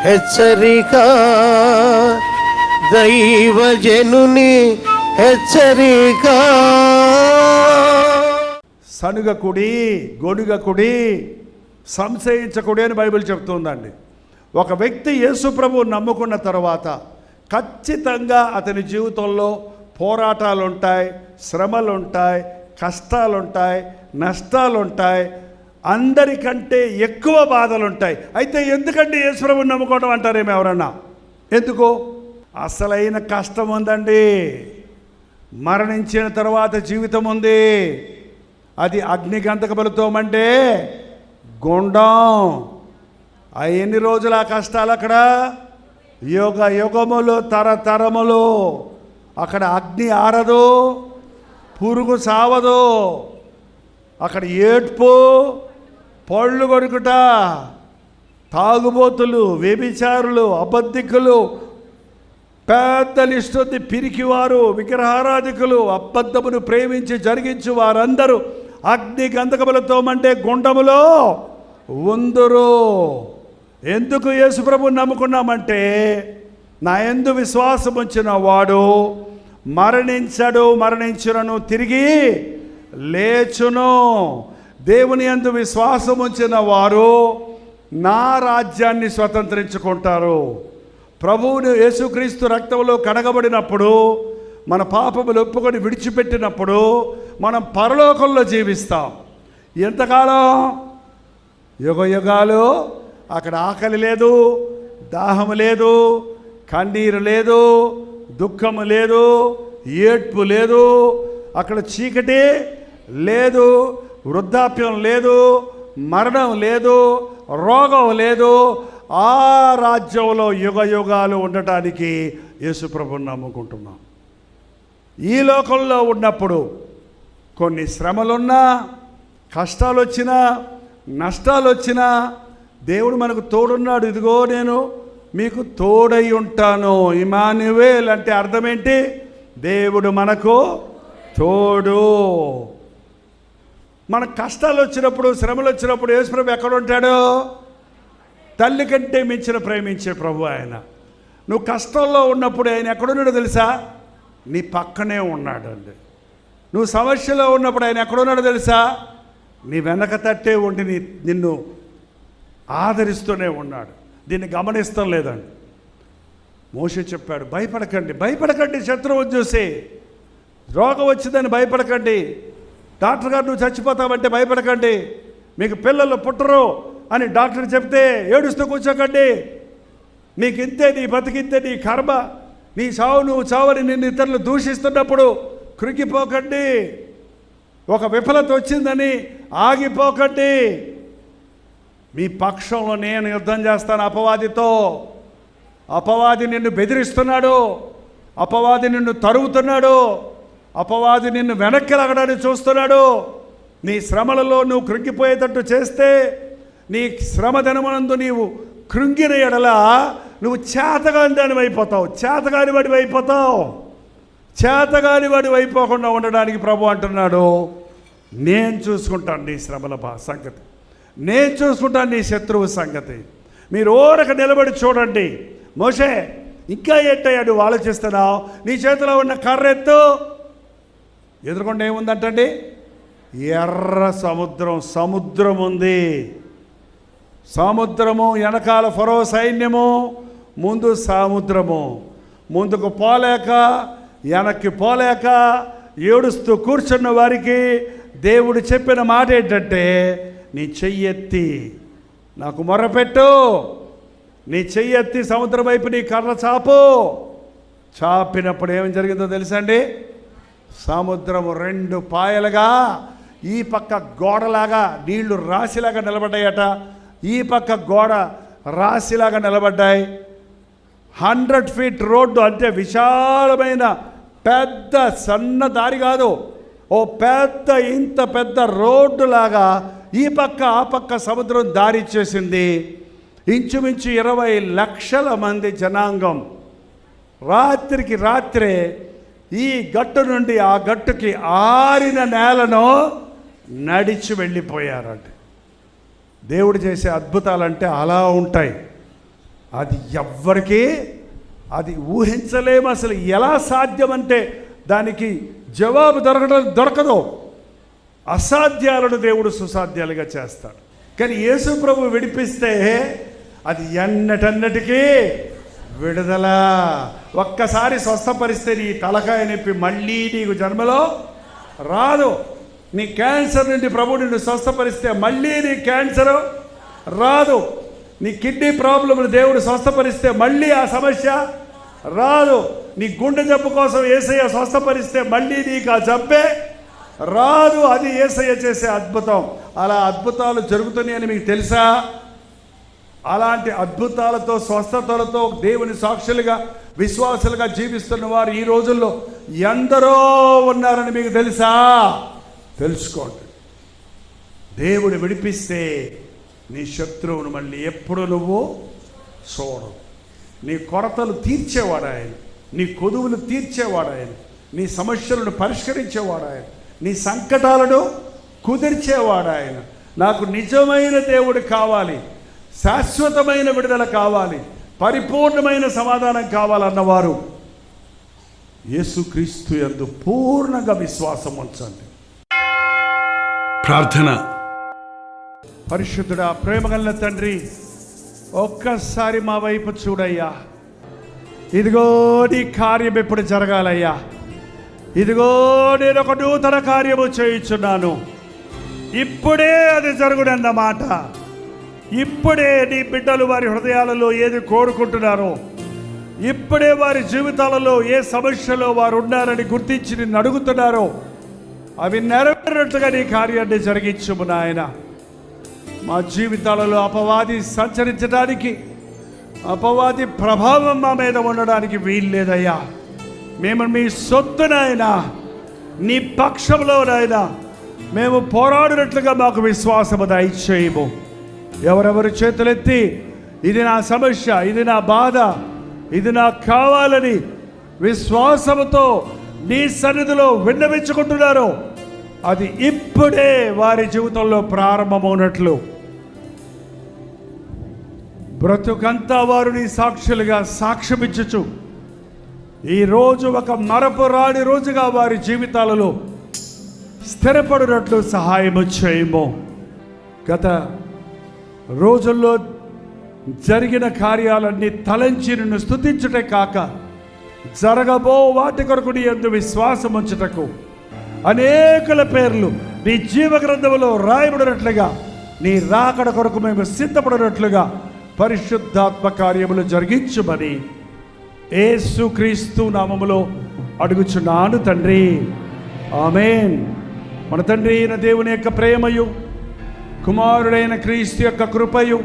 హెచ్చరిక, దైవజనుని హెచ్చరిక. సనుగకుడి, గొనుగకుడి, సంశయించకుడి అని బైబిల్ చెప్తుందండి. ఒక వ్యక్తి యేసు ప్రభువు నమ్ముకున్న తర్వాత ఖచ్చితంగా అతని జీవితంలో పోరాటాలు ఉంటాయి, శ్రమలు ఉంటాయి, కష్టాలు ఉంటాయి, నష్టాలు ఉంటాయి, అందరికంటే ఎక్కువ బాధలు ఉంటాయి. అయితే ఎందుకంటే యేసు ప్రభువుని నమ్ముకోవడం అంటారేమో ఎవరన్నా. ఎందుకు? అసలైన కష్టం ఉందండి. మరణించిన తర్వాత జీవితం ఉంది. అది అగ్ని గంధకములతో మండే గుండం. ఎన్ని రోజులు ఆ కష్టాలు అక్కడ? యుగ యుగములు, తరతరములు. అక్కడ అగ్ని ఆరదు, పురుగు సావదు. అక్కడ ఏడ్పు, పళ్ళు కొరుకుట, తాగుబోతులు, వ్యభిచారులు, అబద్ధికులు, పెద్ద లిస్ట్ ఉంది. పిరికివారు, విగ్రహారాధికులు, అబద్ధమును ప్రేమించి జరిగించు వారందరూ అగ్ని గంధకములతో మండే గుండములో ఉందురు. ఎందుకు యేసు ప్రభువుని నమ్ముకున్నామంటే, నా యందు విశ్వాసం ఉంచిన వాడు మరణించడు, మరణించును, తిరిగి లేచును. దేవుని యందు విశ్వాసం ఉంచిన వారు నా రాజ్యాన్ని స్వతంత్రించుకుంటారు. ప్రభువుని యేసుక్రీస్తు రక్తంలో కడగబడినప్పుడు, మన పాపములు ఒప్పుకొని విడిచిపెట్టినప్పుడు మనం పరలోకంలో జీవిస్తాం. ఎంతకాలం? యుగ యుగాలు. అక్కడ ఆకలి లేదు, దాహము లేదు, కన్నీరు లేదు, దుఃఖము లేదు, ఏడ్పు లేదు. అక్కడ చీకటి లేదు, వృద్ధాప్యం లేదు, మరణం లేదు, రోగం లేదు. ఆ రాజ్యంలో యుగ యుగాలు ఉండటానికి యేసు ప్రభువుని నమ్ముకుంటున్నాం. ఈ లోకంలో ఉన్నప్పుడు కొన్ని శ్రమలున్నా, కష్టాలు వచ్చినా, నష్టాలు వచ్చినా దేవుడు మనకు తోడున్నాడు. ఇదిగో నేను మీకు తోడై ఉంటాను. ఇమానువేల్ అంటే అర్థం ఏంటి? దేవుడు మనకు తోడు. మన కష్టాలు వచ్చినప్పుడు, శ్రమలు వచ్చినప్పుడు యేసు ప్రభు ఎక్కడ ఉంటాడు? తల్లి కంటే మించిన ప్రేమించే ప్రభు ఆయన. నువ్వు కష్టంలో ఉన్నప్పుడు ఆయన ఎక్కడున్నాడో తెలుసా? నీ పక్కనే ఉన్నాడు అండి. నువ్వు సమస్యలో ఉన్నప్పుడు ఆయన ఎక్కడున్నాడో తెలుసా? నీ వెనక తట్టే ఉండి నిన్ను ఆదరిస్తూనే ఉన్నాడు. దీన్ని గమనిస్తాం లేదండి. మోషే చెప్పాడు, భయపడకండి, భయపడకండి శత్రువు చూసి. రోగం వచ్చిందని భయపడకండి. డాక్టర్ గారు నువ్వు చచ్చిపోతావంటే భయపడకండి. మీకు పిల్లలు పుట్టరు అని డాక్టర్ చెప్తే ఏడుస్తూ కూర్చోకండి. నీకు ఇంతే, నీ బతికింతే, నీ కర్మ, నీ చావు నువ్వు చావని నిన్ను ఇతరులు దూషిస్తున్నప్పుడు కృంగిపోకండి. ఒక విఫలత వచ్చిందని ఆగిపోకండి. మీ పక్షంలో నేను యుద్ధం చేస్తాను అపవాదితో. అపవాది నిన్ను బెదిరిస్తున్నాడు, అపవాది నిన్ను తరుగుతున్నాడు, అపవాది నిన్ను వెనక్కి లాగడానికి చూస్తున్నాడు. నీ శ్రమలలో నువ్వు కృంగిపోయేటట్టు చేస్తే, నీ శ్రమ దినమునందు నీవు కృంగిన ఎడల నువ్వు చేతగాని దాని అయిపోతావు, చేతగాని వాడి అయిపోతావు. చేతగాని వాడి అయిపోకుండా ఉండడానికి ప్రభు అంటున్నాడు, నేను చూసుకుంటాను నీ శ్రమల సంగతి, నేను చూసుకుంటాను నీ శత్రువు సంగతి. మీరు ఓరక నిలబడి చూడండి. మోషే ఇంకా ఏంటయ్యా నువ్వు ఆలోచిస్తున్నావు? నీ చేతిలో ఉన్న కర్ర ఎత్తు. ఎదురుకుండా ఏముందంటండి? ఎర్ర సముద్రం. సముద్రం ఉంది. సముద్రము వెనకాల ఫరో సైన్యము, ముందు సముద్రము. ముందుకు పోలేక, వెనక్కి పోలేక ఏడుస్తూ కూర్చున్న వారికి దేవుడు చెప్పిన మాట ఏంటంటే, నీ చెయ్యెత్తి నాకు మొర్రపెట్టు, నీ చెయ్యెత్తి సముద్రం వైపు నీ కర్ర చాపు. చాపినప్పుడు ఏం జరిగిందో తెలుసండి? సముద్రము రెండు పాయలుగా, ఈ పక్క గోడలాగా నీళ్లు రాశిలాగా నిలబడ్డాయట, ఈ పక్క గోడ రాశిలాగా నిలబడ్డాయి. 100 ఫీట్ రోడ్డు, అంటే విశాలమైన పెద్ద సన్న దారి కాదు, ఓ పెద్ద ఇంత పెద్ద రోడ్డు లాగా ఈ పక్క ఆ పక్క సముద్రం దారి ఇచ్చేసింది. ఇంచుమించు 20 లక్షల మంది జనాంగం రాత్రికి రాత్రే ఈ గట్టు నుండి ఆ గట్టుకి ఆరిన నేలను నడిచి వెళ్ళిపోయారంట. దేవుడు చేసే అద్భుతాలంటే అలా ఉంటాయి. అది ఎవ్వరికీ అది ఊహించలేము. అసలు ఎలా సాధ్యమంటే దానికి జవాబు దొరకదు. అసాధ్యాలను దేవుడు సుసాధ్యాలుగా చేస్తాడు. కానీ యేసు ప్రభు విడిపిస్తే అది ఎన్నటన్నటికీ విడుదల. ఒక్కసారి స్వస్థపరిస్తే నీ తలకాయ నొప్పి మళ్ళీ నీకు జన్మలో రాదు. నీ క్యాన్సర్ నుండి ప్రభు నిన్ను స్వస్థపరిస్తే మళ్ళీ నీ క్యాన్సర్ రాదు. నీ కిడ్నీ ప్రాబ్లమ్ను దేవుడు స్వస్థపరిస్తే మళ్ళీ ఆ సమస్య రాదు. నీ గుండె జబ్బు కోసం యేసయ్య స్వస్థపరిస్తే మళ్ళీ నీకు ఆ జబ్బే రాదు. అది యేసయ్య చేసే అద్భుతం. అలా అద్భుతాలు జరుగుతున్నాయని మీకు తెలుసా? అలాంటి అద్భుతాలతో స్వస్థతలతో దేవుని సాక్షులుగా విశ్వాసులుగా జీవిస్తున్న వారు ఈ రోజుల్లో ఎందరో ఉన్నారని మీకు తెలుసా? తెలుసుకోండి. దేవుడు విడిపిస్తే నీ శత్రువును మళ్ళీ ఎప్పుడు నువ్వు చూడవు. నీ కొరతలు తీర్చేవాడు ఆయన, నీ కొదువులు తీర్చేవాడు ఆయన, నీ సమస్యలను పరిష్కరించేవాడు ఆయన, నీ సంకటాలను కుదిర్చేవాడు ఆయన. నాకు నిజమైన దేవుడు కావాలి, శాశ్వతమైన విడుదల కావాలి, పరిపూర్ణమైన సమాధానం కావాలన్నవారు యేసుక్రీస్తు యందు పూర్ణంగా విశ్వాసం ఉంచండి. ప్రార్థన. పరిశుద్ధుడా, ప్రేమగల తండ్రి, ఒక్కసారి మా వైపు చూడయ్యా. ఇదిగో నీ కార్యం ఎప్పుడు జరగాలయ్యా. ఇదిగో నేను ఒక నూతన కార్యము చేయించున్నాను. ఇప్పుడే అది జరుగునన్నమాట. ఇప్పుడే నీ బిడ్డలు వారి హృదయాలలో ఏది కోరుకుంటున్నారో, ఇప్పుడే వారి జీవితాలలో ఏ సమస్యలో వారు ఉన్నారని గుర్తించి నిన్ను అడుగుతున్నారో అవి నెరవేరినట్లుగా నీ కార్యాన్ని జరిగించుము నాయన. మా జీవితాలలో అపవాది సంచరించడానికి, అపవాది ప్రభావం మా మీద ఉండడానికి వీల్లేదయ్యా. మేము మీ సొత్తునైనా, నీ పక్షంలోనైనా మేము పోరాడినట్లుగా మాకు విశ్వాసము దయచేయము. ఎవరెవరు చేతులెత్తి ఇది నా సమస్య, ఇది నా బాధ, ఇది నాకు కావాలని విశ్వాసముతో నీ సన్నిధిలో విన్నవించుకుంటున్నారో అది ఇప్పుడే వారి జీవితంలో ప్రారంభమవునట్లు బ్రతుకంతా వారు నీ సాక్షులుగా సాక్ష్యమిచ్చుచు ఈరోజు ఒక మరపురాని రోజుగా వారి జీవితాలలో స్థిరపడినట్లు సహాయము చేయము. గత రోజుల్లో జరిగిన కార్యాలన్నీ తలంచి నిన్ను స్తుతించుటే కాక జరగబో వాటి కొరకు నీ యందు విశ్వాసం ఉంచుటకు అనేకుల పేర్లు నీ జీవ గ్రంథములో రాయబడినట్లుగా నీ రాకడ కొరకు మేము సిద్ధపడినట్లుగా పరిశుద్ధాత్మ కార్యములు జరిగించుమని యేసుక్రీస్తు నామములో అడుగుచున్నాను తండ్రి. ఆమేన్. మన తండ్రి అయిన దేవుని యొక్క ప్రేమయు, కుమారుడైన క్రీస్తు యొక్క కృపయు,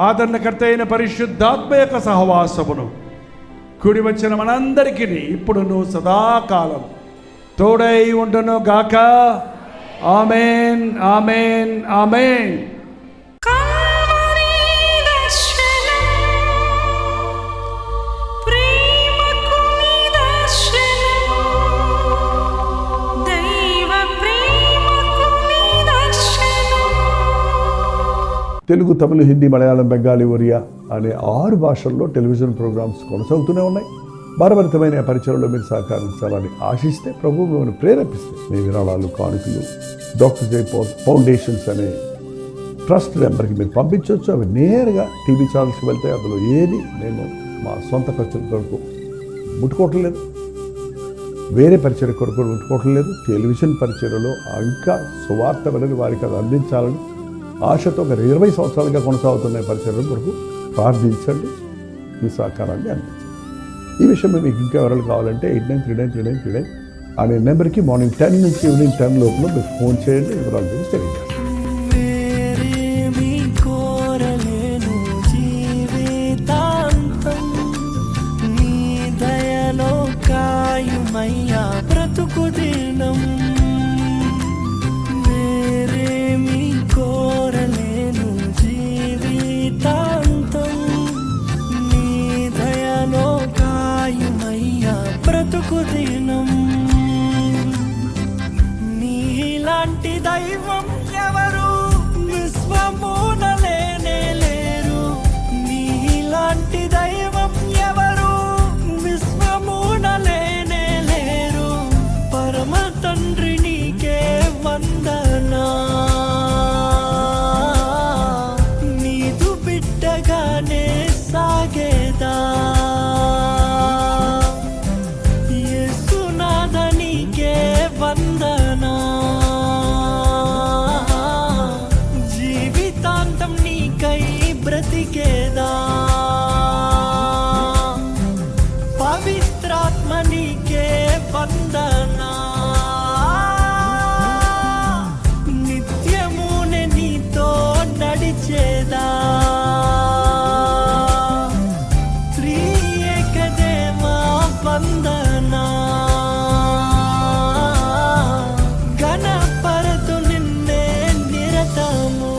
ఆదరణకర్త అయిన పరిశుద్ధాత్మ యొక్క సహవాసమును కూడి వచ్చిన మనందరికీ ఇప్పుడును సదాకాలం తోడై ఉండును గాక. ఆమేన్, ఆమేన్, ఆమేన్. తెలుగు, తమిళ, హిందీ, మలయాళం, బెంగాలీ, ఒరియా అనే 6 భాషల్లో టెలివిజన్ ప్రోగ్రామ్స్ కొనసాగుతూనే ఉన్నాయి. భారభరితమైన పరిచయంలో మీరు సహకరించాలని ఆశిస్తే, ప్రభు మిమ్మల్ని ప్రేరేపిస్తే మీ విరాళాలు, కానుకలు డాక్టర్ జై ఫౌండేషన్స్ అనే ట్రస్ట్ నెంబర్కి మీరు పంపించవచ్చు. అవి నేరుగా టీవీ ఛానల్స్కి వెళ్తే అందులో ఏది మేము మా సొంత పరిచయం కొరకు ముట్టుకోవటం లేదు, వేరే పరిచయం కొరకు ముట్టుకోవటం లేదు. టెలివిజన్ పరిచయలో ఇంకా సువార్త వినని వారికి అది అందించాలని ఆశతో ఒక 20 సంవత్సరాలుగా కొనసాగుతున్న పరిచయం కొరకు ప్రార్థించండి, మీ సహకారాన్ని అందించండి. ఈ విషయం మీకు ఇంకా ఎవరైనా కావాలంటే 89393939 అనే నెంబర్కి మార్నింగ్ 10 నుంచి ఈవినింగ్ 10 లోపల మీరు ఫోన్ చేయండి. వివరాల గురించి తెలియజేస్తాను. నీలాంటి దైవం ఎవరు విశ్వమున లేనే లేరు, నీలా జీవితము